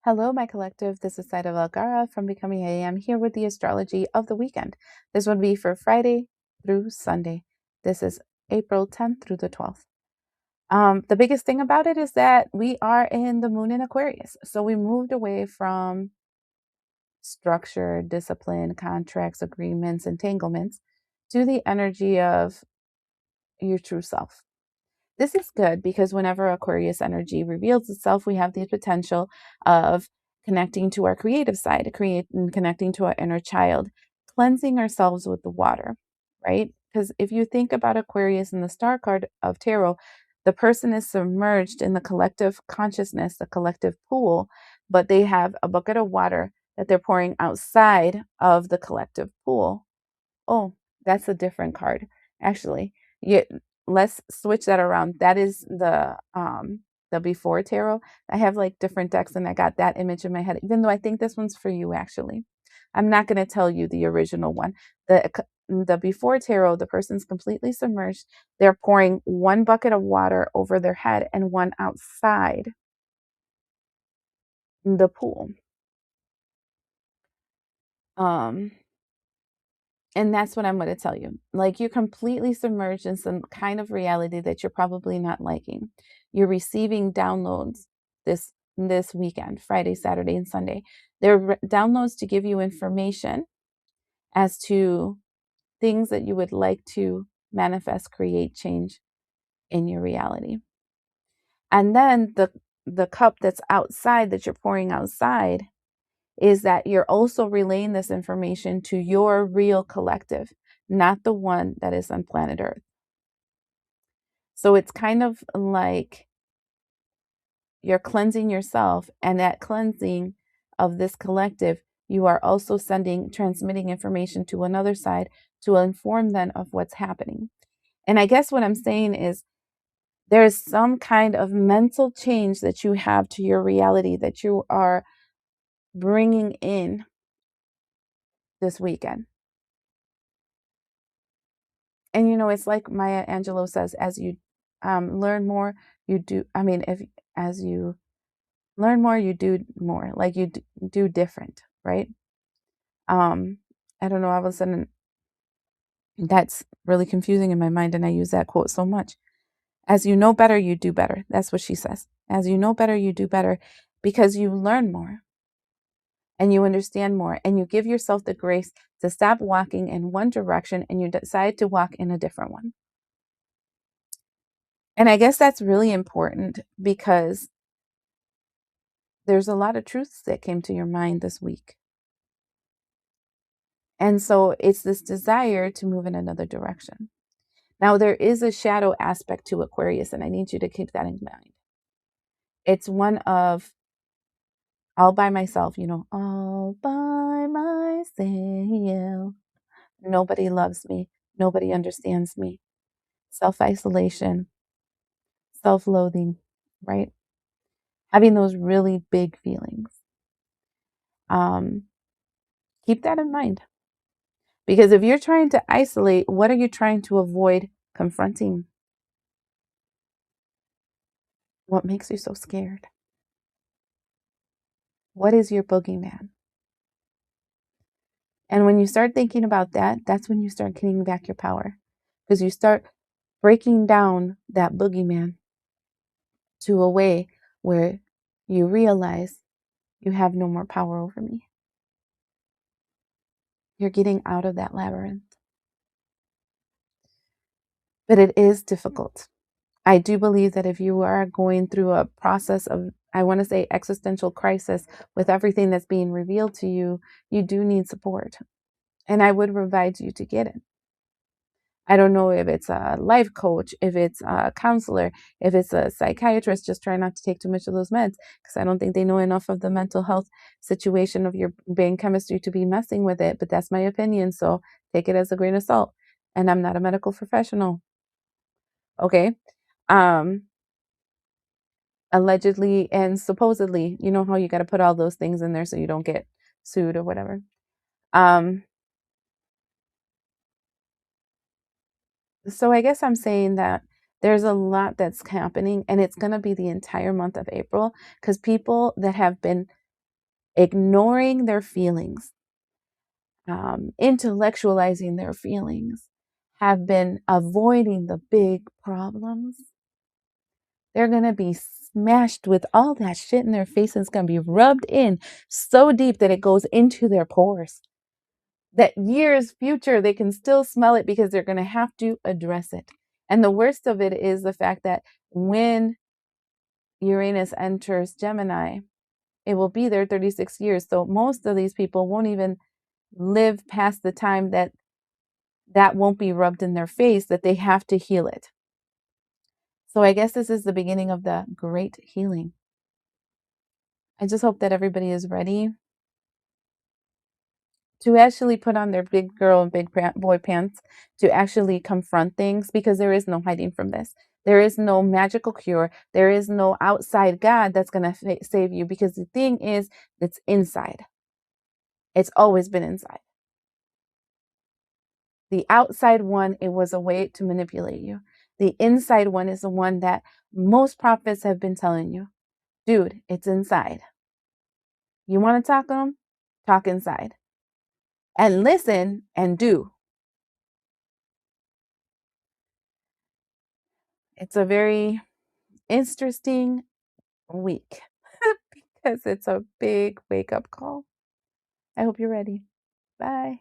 Hello, my collective. This is Saida Valgara from Becoming I Am here with the astrology of the weekend. This would be for Friday through Sunday. This is April 10th through the 12th. The biggest thing about it is that we are in the moon in Aquarius. So we moved away from structure, discipline, contracts, agreements, entanglements to the energy of your true self. This is good because whenever Aquarius energy reveals itself, we have the potential of connecting to our creative side, connecting to our inner child, cleansing ourselves with the water, right? Because if you think about Aquarius in the star card of tarot, the person is submerged in the collective consciousness, the collective pool, but they have a bucket of water that they're pouring outside of the collective pool. Oh, that's a different card, actually. Yeah, let's switch that around. That is the before tarot. I have like different decks and I got that image in my head, even though I think this one's for you actually. I'm not going to tell you the original one. The before tarot, the person's completely submerged. They're pouring one bucket of water over their head and one outside the pool. Um And that's what I'm going to tell you. Like you're completely submerged in some kind of reality that you're probably not liking. You're receiving downloads this weekend, Friday, Saturday, and Sunday. They're downloads to give you information as to things that you would like to manifest, create, change in your reality. And then the cup that's outside that you're pouring outside is that you're also relaying this information to your real collective, not the one that is on planet Earth. So it's kind of like you're cleansing yourself, and that cleansing of this collective, you are also transmitting information to another side to inform them of what's happening. And I guess what I'm saying is there's some kind of mental change that you have to your reality that you are bringing in this weekend. And it's like Maya Angelou says, as you learn more, you do. I mean, if as you learn more, you do more. Like you do different, right? Um, I don't know. All of a sudden, that's really confusing in my mind, and I use that quote so much. As you know better, you do better. That's what she says. As you know better, you do better, because you learn more and you understand more, and you give yourself the grace to stop walking in one direction and you decide to walk in a different one. And I guess that's really important because there's a lot of truths that came to your mind this week. And so it's this desire to move in another direction. Now, there is a shadow aspect to Aquarius, and I need you to keep that in mind. It's one of all by myself, all by myself. Nobody loves me. Nobody understands me. Self isolation, self loathing, right? Having those really big feelings. Um, Keep that in mind. Because if you're trying to isolate, what are you trying to avoid confronting? What makes you so scared? What is your boogeyman? And when you start thinking about that, that's when you start getting back your power. Because you start breaking down that boogeyman to a way where you realize you have no more power over me. You're getting out of that labyrinth. But it is difficult. I do believe that if you are going through a process of, I want to say, existential crisis with everything that's being revealed to you, you do need support. And I would advise you to get it. I don't know if it's a life coach, if it's a counselor, if it's a psychiatrist. Just try not to take too much of those meds, because I don't think they know enough of the mental health situation of your brain chemistry to be messing with it. But that's my opinion. So take it as a grain of salt. And I'm not a medical professional. Okay. Um, Allegedly and supposedly, you know how you got to put all those things in there so you don't get sued or whatever. Um, so I guess I'm saying that there's a lot that's happening, and it's going to be the entire month of April, because people that have been ignoring their feelings, intellectualizing their feelings, have been avoiding the big problems. They're going to be smashed with all that shit in their face, and it's going to be rubbed in so deep that it goes into their pores. That years future, they can still smell it because they're going to have to address it. And the worst of it is the fact that when Uranus enters Gemini, it will be there 36 years. So most of these people won't even live past the time that that won't be rubbed in their face, that they have to heal it. So I guess this is the beginning of the great healing. I just hope that everybody is ready to actually put on their big girl and big boy pants, to actually confront things, because there is no hiding from this. There is no magical cure. There is no outside God that's going to save you, because the thing is, it's inside. It's always been inside. The outside one, it was a way to manipulate you. The inside one is the one that most prophets have been telling you, dude, it's inside. You want to talk to them? Talk inside. And listen and do. It's a very interesting week because it's a big wake up call. I hope you're ready. Bye.